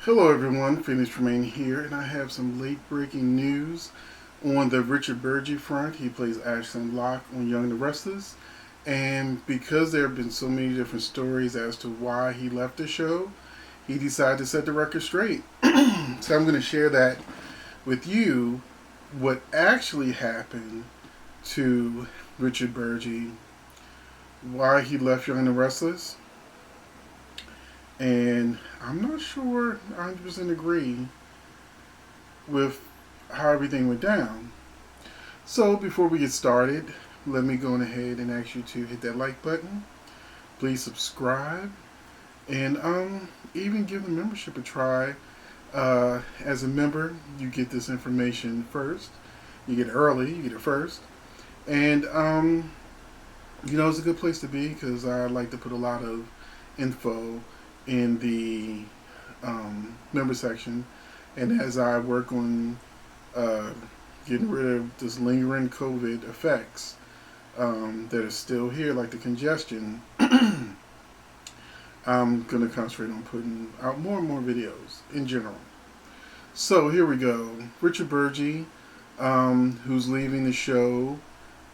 Hello everyone, Tremayne here, and I have some late breaking news on the Richard Burgi front. He plays Ashton Locke on Young and the Restless, and because there have been so many different stories as to why he left the show, he decided to set the record straight. So I'm going to share that with you, what actually happened to Richard Burgi, why he left Young and the Restless, and I'm not sure I 100% agree with how everything went down. So before we get started, let me go ahead and ask you to hit that like button. Please subscribe, and even give the membership a try. As a member, you get this information first. You get it early, you get it first. And it's a good place to be because I like to put a lot of info in the member section, and as I work on getting rid of this lingering COVID effects that are still here, like the congestion, I'm going to concentrate on putting out more and more videos in general. So here we go. Richard Burgi, who's leaving the show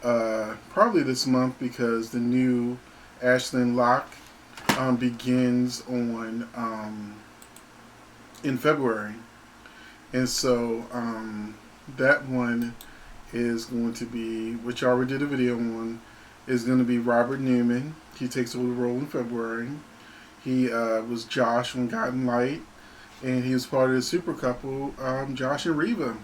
probably this month because the new Ashton Locke begins on in February, and so that one is going to be, which I already did a video on, is going to be Robert Newman. He takes over the role in February. He was Josh on Gotten Light, and he was part of the super couple, Josh and Reva.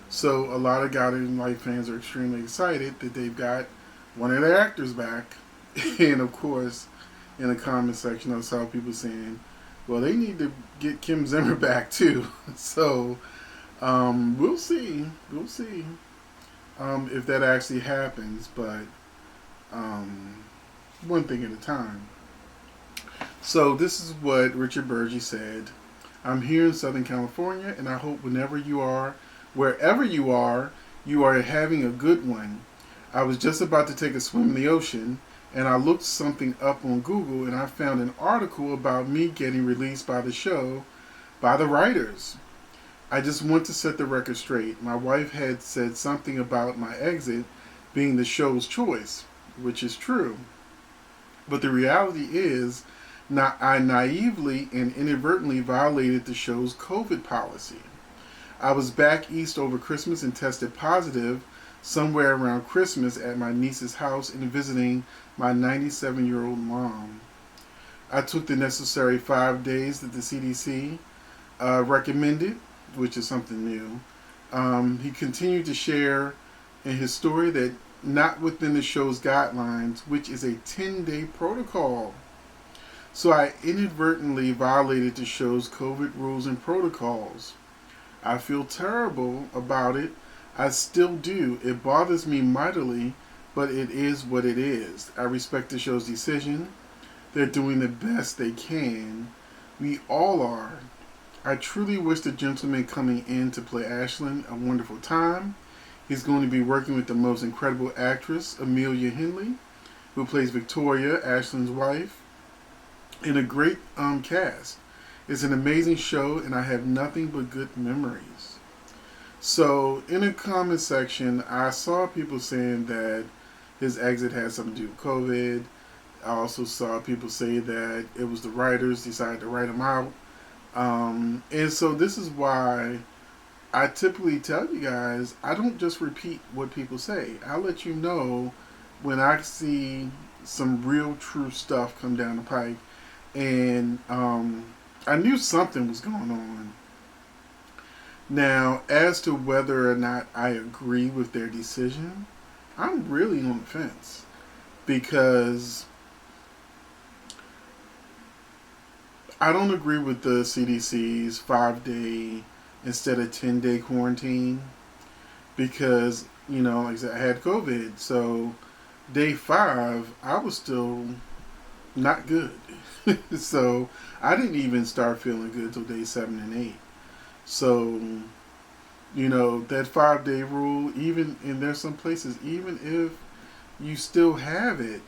So a lot of Gotten Light fans are extremely excited that they've got one of their actors back, and of course, in the comment section, I saw people saying, well, they need to get Kim Zimmer back too. So we'll see if that actually happens, but one thing at a time. So this is what Richard Burgi said. I'm here in Southern California, and I hope wherever you are, you are having a good one. I was just about to take a swim in the ocean, and I looked something up on Google, and I found an article about me getting released by the show by the writers. I just want to set the record straight. My wife had said something about my exit being the show's choice, which is true. But the reality is, I naively and inadvertently violated the show's COVID policy. I was back east over Christmas and tested positive somewhere around Christmas at my niece's house and visiting my 97-year-old mom. I took the necessary 5 days that the CDC recommended, which is something new. He continued to share in his story that not within the show's guidelines, which is a 10-day protocol. So I inadvertently violated the show's COVID rules and protocols. I feel terrible about it. I still do. It bothers me mightily, but it is what it is. I respect the show's decision. They're doing the best they can. We all are. I truly wish the gentleman coming in to play Ashland a wonderful time. He's going to be working with the most incredible actress, Amelia Henley, who plays Victoria, Ashland's wife, in a great cast. It's an amazing show, and I have nothing but good memories. So, in the comment section, I saw people saying that his exit had something to do with COVID. I also saw people say that it was the writers decided to write him out. And so this is why I typically tell you guys, I don't just repeat what people say. I let you know when I see some real true stuff come down the pike. And I knew something was going on. Now, as to whether or not I agree with their decision, I'm really on the fence. Because I don't agree with the CDC's 5-day instead of 10-day quarantine. Because, like I said, I had COVID. So, day 5, I was still not good. So, I didn't even start feeling good till day 7 and 8. So, that 5-day rule, even, and there's some places, even if you still have it,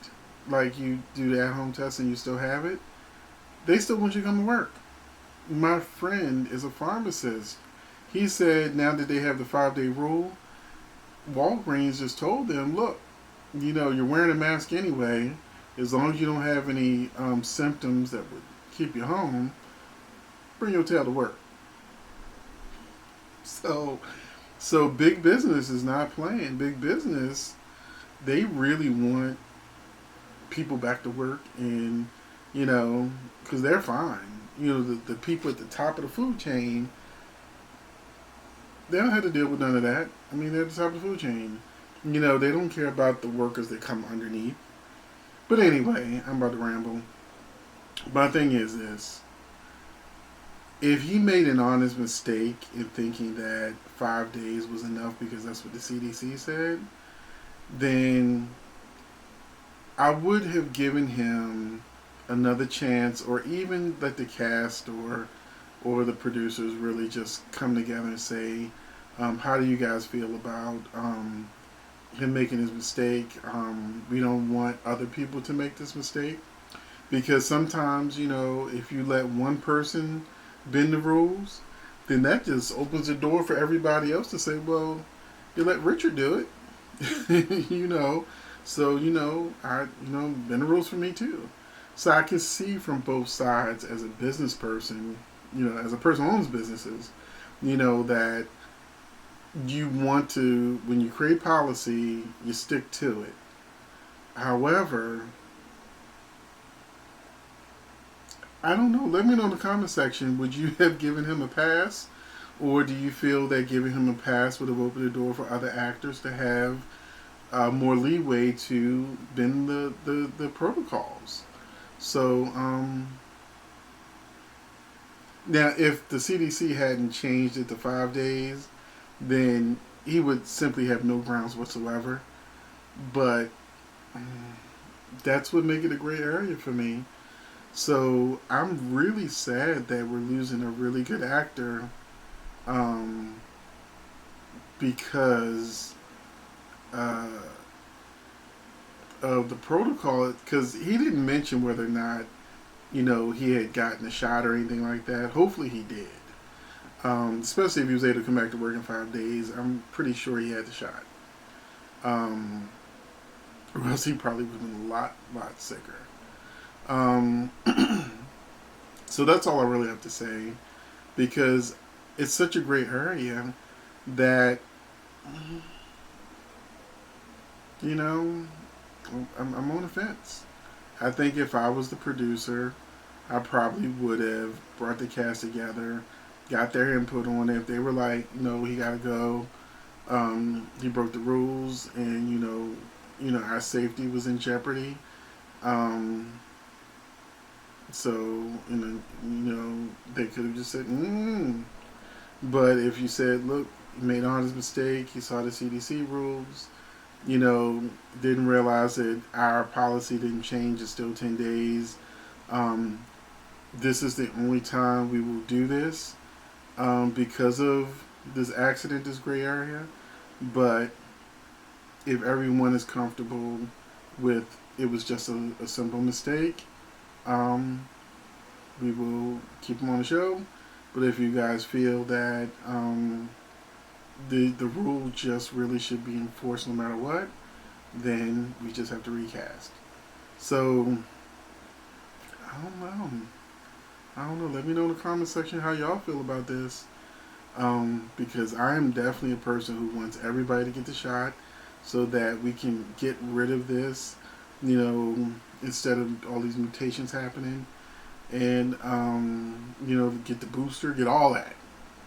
like you do the at-home test and you still have it, they still want you to come to work. my friend is a pharmacist. He said now that they have the 5-day rule, Walgreens just told them, look, you're wearing a mask anyway. As long as you don't have any symptoms that would keep you home, bring your tail to work. So, so big business is not playing. Big business, they really want people back to work, and because they're fine. The people at the top of the food chain, they don't have to deal with none of that. I mean, they're at the top of the food chain. They don't care about the workers that come underneath. But anyway, I'm about to ramble. My thing is this. If he made an honest mistake in thinking that 5 days was enough because that's what the CDC said, then I would have given him another chance, or even let the cast or the producers really just come together and say, how do you guys feel about him making his mistake? We don't want other people to make this mistake, because sometimes, if you let one person bend the rules, then that just opens the door for everybody else to say, well, you let Richard do it. So I bend the rules for me too. So I can see from both sides as a business person, as a person who owns businesses, that you want to, when you create policy, you stick to it. However, I don't know. Let me know in the comment section. Would you have given him a pass? Or do you feel that giving him a pass would have opened the door for other actors to have more leeway to bend the protocols? So, now if the CDC hadn't changed it to 5 days, then he would simply have no grounds whatsoever. But that's what makes it a great area for me. So I'm really sad that we're losing a really good actor, because of the protocol. Because he didn't mention whether or not he had gotten a shot or anything like that. Hopefully he did. Especially if he was able to come back to work in 5 days. I'm pretty sure he had the shot. Or else he probably would have been a lot sicker. So that's all I really have to say, because it's such a great area that, I'm on the fence. I think if I was the producer, I probably would have brought the cast together, got their input on it. If they were like, no, he got to go, he broke the rules, and our safety was in jeopardy. So they could have just said, But if you said, look, he made an honest mistake, he saw the CDC rules, didn't realize that our policy didn't change, it's still 10 days. This is the only time we will do this, because of this accident, this gray area. But if everyone is comfortable with it was just a simple mistake, we will keep them on the show. But if you guys feel that the rule just really should be enforced no matter what, then we just have to recast. So I don't know. Let me know in the comment section how y'all feel about this, because I am definitely a person who wants everybody to get the shot so that we can get rid of this, instead of all these mutations happening. And get the booster, get all that.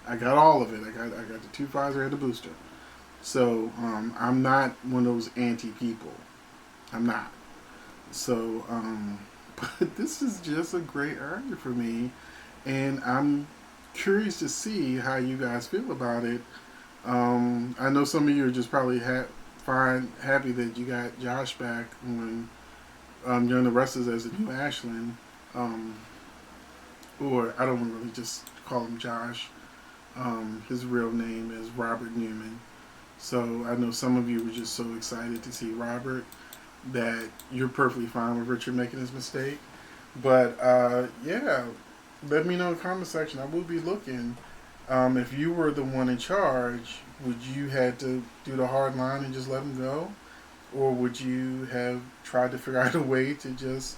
I got all of it. I got the 2 Pfizer and the booster. So I'm not one of those anti people. I'm not. So but this is just a great area for me, and I'm curious to see how you guys feel about it. I know some of you are just probably happy that you got Josh back on Young and the Restless as the new Ashland. Or I don't want to really just call him Josh. His real name is Robert Newman. So I know some of you were just so excited to see Robert that you're perfectly fine with Richard making his mistake. But yeah, let me know in the comment section. I will be looking. If you were the one in charge, would you had to do the hard line and just let him go, or would you have tried to figure out a way to just,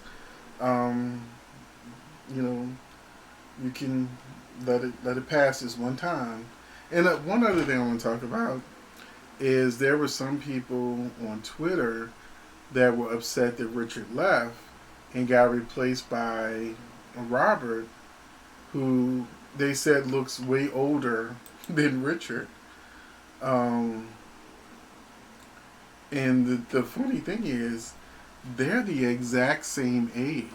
um, you know, you can let it pass this one time. And one other thing I want to talk about is there were some people on Twitter that were upset that Richard left and got replaced by Robert, who they said looks way older than Richard. Um, and the funny thing is, they're the exact same age.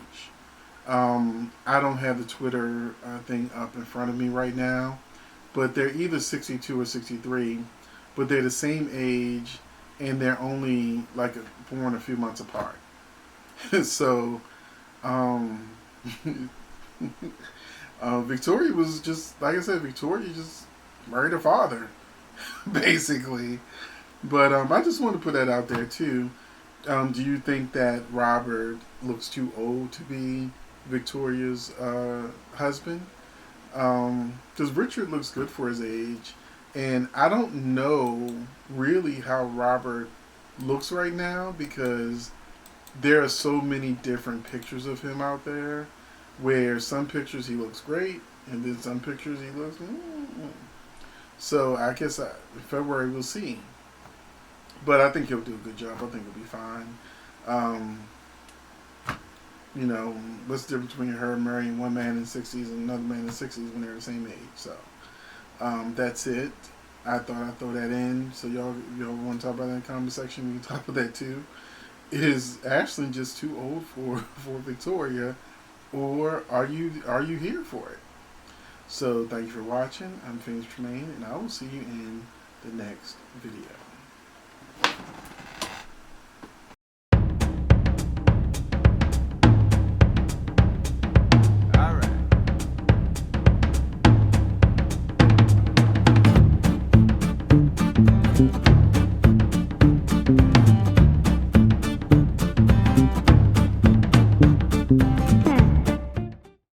I don't have the Twitter thing up in front of me right now, but they're either 62 or 63, but they're the same age, and they're only like born a few months apart. So, um, Victoria was just, like I said, Victoria just married her father, basically. But I just want to put that out there too. Do you think that Robert looks too old to be Victoria's husband? Because Richard looks good for his age, and I don't know really how Robert looks right now because there are so many different pictures of him out there. Where some pictures he looks great, and then some pictures he looks. So I guess in February we'll see. But I think he'll do a good job. I think he'll be fine. Um, what's the difference between her marrying one man in the 60s and another man in the 60s when they're the same age? So that's it. I thought I'd throw that in. So y'all want to talk about that in the comment section? We can talk about that too. Is Ashlyn just too old for Victoria, or are you here for it? So thank you for watching. I'm Phoenix Tremayne, and I will see you in the next video.